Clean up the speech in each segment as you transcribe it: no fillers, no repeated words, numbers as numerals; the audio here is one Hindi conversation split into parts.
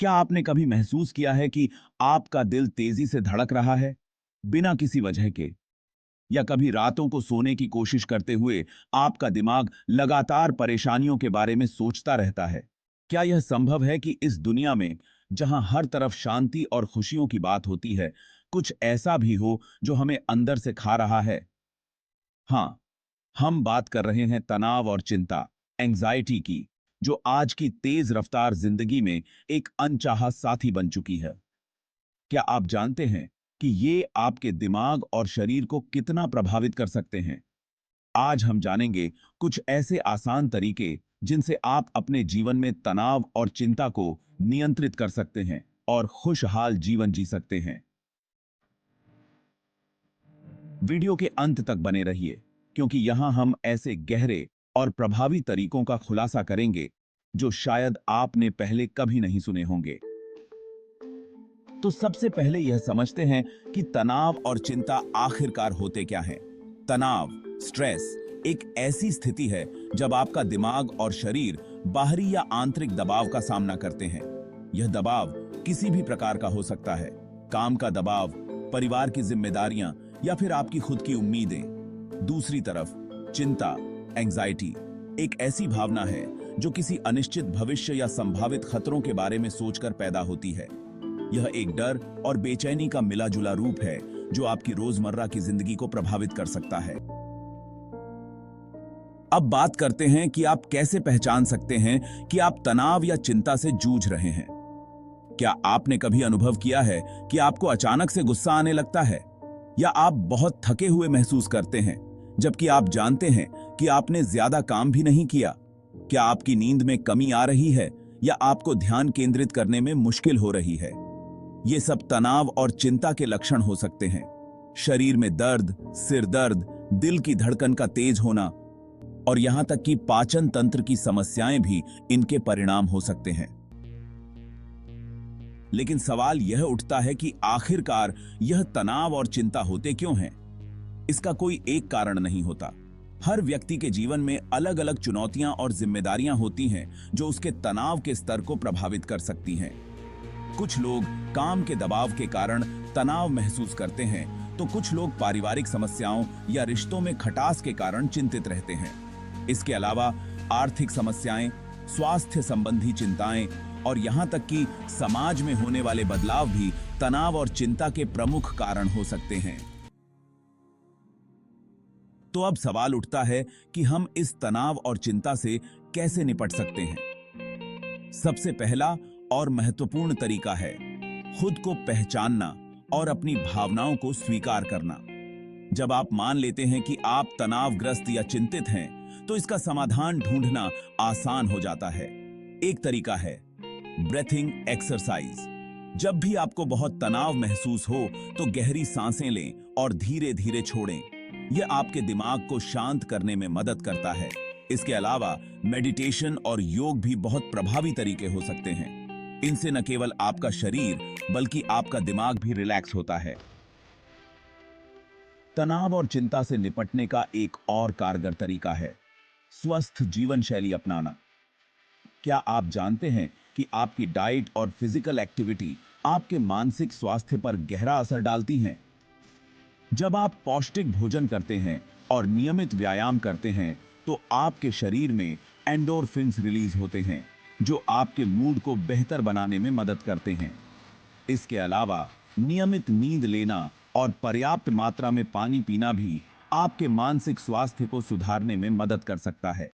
क्या आपने कभी महसूस किया है कि आपका दिल तेजी से धड़क रहा है, बिना किसी वजह के? या कभी रातों को सोने की कोशिश करते हुए आपका दिमाग लगातार परेशानियों के बारे में सोचता रहता है? क्या यह संभव है कि इस दुनिया में, जहां हर तरफ शांति और खुशियों की बात होती है, कुछ ऐसा भी हो जो हमें अंदर से खा रहा है? हाँ, हम बात कर रहे हैं तनाव और चिंता, एंजाइटी की, जो आज की तेज रफ्तार जिंदगी में एक अनचाहा साथी बन चुकी है। क्या आप जानते हैं कि ये आपके दिमाग और शरीर को कितना प्रभावित कर सकते हैं? आज हम जानेंगे कुछ ऐसे आसान तरीके जिनसे आप अपने जीवन में तनाव और चिंता को नियंत्रित कर सकते हैं और खुशहाल जीवन जी सकते हैं। वीडियो के अंत तक बने रहिए, क्योंकि यहां हम ऐसे गहरे और प्रभावी तरीकों का खुलासा करेंगे जो शायद आपने पहले कभी नहीं सुने होंगे। तो सबसे पहले यह समझते हैं कि तनाव और चिंता आखिरकार होते क्या हैं। तनाव, स्ट्रेस, एक ऐसी स्थिति है जब आपका दिमाग और शरीर बाहरी या आंतरिक दबाव का सामना करते हैं। यह दबाव किसी भी प्रकार का हो सकता है, काम का दबाव, परिवार की जिम्मेदारियां या फिर आपकी खुद की उम्मीदें। दूसरी तरफ चिंता, एंजाइटी, एक ऐसी भावना है जो किसी अनिश्चित भविष्य या संभावित खतरों के बारे में सोचकर पैदा होती है। यह एक डर और बेचैनी का मिला जुला रूप है जो आपकी रोजमर्रा की जिंदगी को प्रभावित कर सकता है। अब बात करते हैं कि आप कैसे पहचान सकते हैं कि आप तनाव या चिंता से जूझ रहे हैं। क्या आपने कभी अनुभव किया है कि आपको अचानक से गुस्सा आने लगता है, या आप बहुत थके हुए महसूस करते हैं जबकि आप जानते हैं कि आपने ज्यादा काम भी नहीं किया? क्या आपकी नींद में कमी आ रही है, या आपको ध्यान केंद्रित करने में मुश्किल हो रही है? ये सब तनाव और चिंता के लक्षण हो सकते हैं। शरीर में दर्द, सिर दर्द, दिल की धड़कन का तेज होना और यहां तक कि पाचन तंत्र की समस्याएं भी इनके परिणाम हो सकते हैं। लेकिन सवाल यह उठता है कि आखिरकार यह तनाव और चिंता होते क्यों हैं? इसका कोई एक कारण नहीं होता। हर व्यक्ति के जीवन में अलग अलग चुनौतियां और जिम्मेदारियां होती हैं जो उसके तनाव के स्तर को प्रभावित कर सकती हैं। कुछ लोग काम के दबाव के कारण तनाव महसूस करते हैं, तो कुछ लोग पारिवारिक समस्याओं या रिश्तों में खटास के कारण चिंतित रहते हैं। इसके अलावा आर्थिक समस्याएं, स्वास्थ्य संबंधी चिंताएं और यहां तक कि समाज में होने वाले बदलाव भी तनाव और चिंता के प्रमुख कारण हो सकते हैं। तो अब सवाल उठता है कि हम इस तनाव और चिंता से कैसे निपट सकते हैं। सबसे पहला और महत्वपूर्ण तरीका है खुद को पहचानना और अपनी भावनाओं को स्वीकार करना। जब आप मान लेते हैं कि आप तनावग्रस्त या चिंतित हैं, तो इसका समाधान ढूंढना आसान हो जाता है। एक तरीका है ब्रेथिंग एक्सरसाइज। जब भी आपको बहुत तनाव महसूस हो, तो गहरी सांसें लें और धीरे धीरे छोड़ें। यह आपके दिमाग को शांत करने में मदद करता है। इसके अलावा मेडिटेशन और योग भी बहुत प्रभावी तरीके हो सकते हैं। इनसे न केवल आपका शरीर बल्कि आपका दिमाग भी रिलैक्स होता है। तनाव और चिंता से निपटने का एक और कारगर तरीका है स्वस्थ जीवन शैली अपनाना। क्या आप जानते हैं कि आपकी डाइट और फिजिकल एक्टिविटी आपके मानसिक स्वास्थ्य पर गहरा असर डालती हैं? जब आप पौष्टिक भोजन करते हैं और नियमित व्यायाम करते हैं, तो आपके शरीर में एंडोर्फिन्स रिलीज होते हैं, जो आपके मूड को बेहतर बनाने में मदद करते हैं। इसके अलावा नियमित नींद लेना और पर्याप्त मात्रा में पानी पीना भी आपके मानसिक स्वास्थ्य को सुधारने में मदद कर सकता है।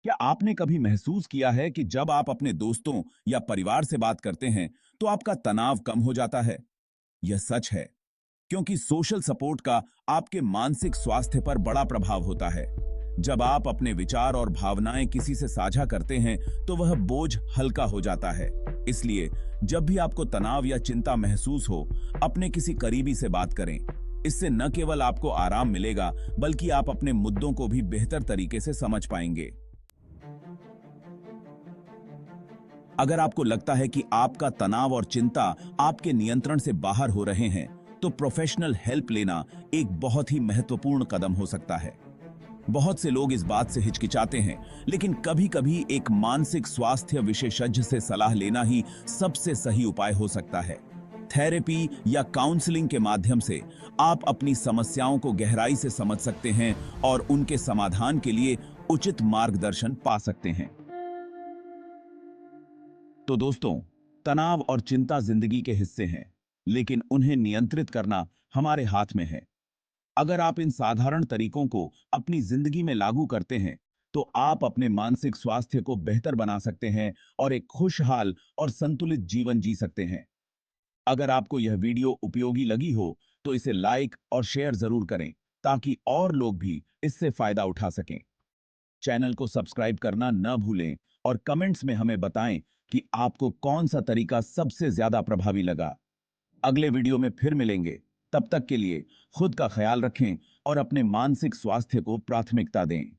क्या आपने कभी महसूस किया है कि जब आप अपने दोस्तों या परिवार से बात करते हैं, तो आपका तनाव कम हो जाता है? यह सच है, क्योंकि सोशल सपोर्ट का आपके मानसिक स्वास्थ्य पर बड़ा प्रभाव होता है। जब आप अपने विचार और भावनाएं किसी से साझा करते हैं, तो वह बोझ हल्का हो जाता है। इसलिए जब भी आपको तनाव या चिंता महसूस हो, अपने किसी करीबी से बात करें। इससे न केवल आपको आराम मिलेगा, बल्कि आप अपने मुद्दों को भी बेहतर तरीके से समझ पाएंगे। अगर आपको लगता है कि आपका तनाव और चिंता आपके नियंत्रण से बाहर हो रहे हैं, तो प्रोफेशनल हेल्प लेना एक बहुत ही महत्वपूर्ण कदम हो सकता है। बहुत से लोग इस बात से हिचकिचाते हैं, लेकिन कभी-कभी एक मानसिक स्वास्थ्य विशेषज्ञ से सलाह लेना ही सबसे सही उपाय हो सकता है। थेरेपी या काउंसलिंग के माध्यम से आप अपनी समस्याओं को गहराई से समझ सकते हैं और उनके समाधान के लिए उचित मार्गदर्शन पा सकते हैं। तो दोस्तों, तनाव और चिंता जिंदगी के हिस्से हैं, लेकिन उन्हें नियंत्रित करना हमारे हाथ में है। अगर आप इन साधारण तरीकों को अपनी जिंदगी में लागू करते हैं, तो आप अपने मानसिक स्वास्थ्य को बेहतर बना सकते हैं और एक खुशहाल और संतुलित जीवन जी सकते हैं। अगर आपको यह वीडियो उपयोगी लगी हो, तो इसे लाइक और शेयर जरूर करें, ताकि और लोग भी इससे फायदा उठा सकें। चैनल को सब्सक्राइब करना न भूलें और कमेंट्स में हमें बताएं कि आपको कौन सा तरीका सबसे ज्यादा प्रभावी लगा। अगले वीडियो में फिर मिलेंगे। तब तक के लिए खुद का ख्याल रखें और अपने मानसिक स्वास्थ्य को प्राथमिकता दें।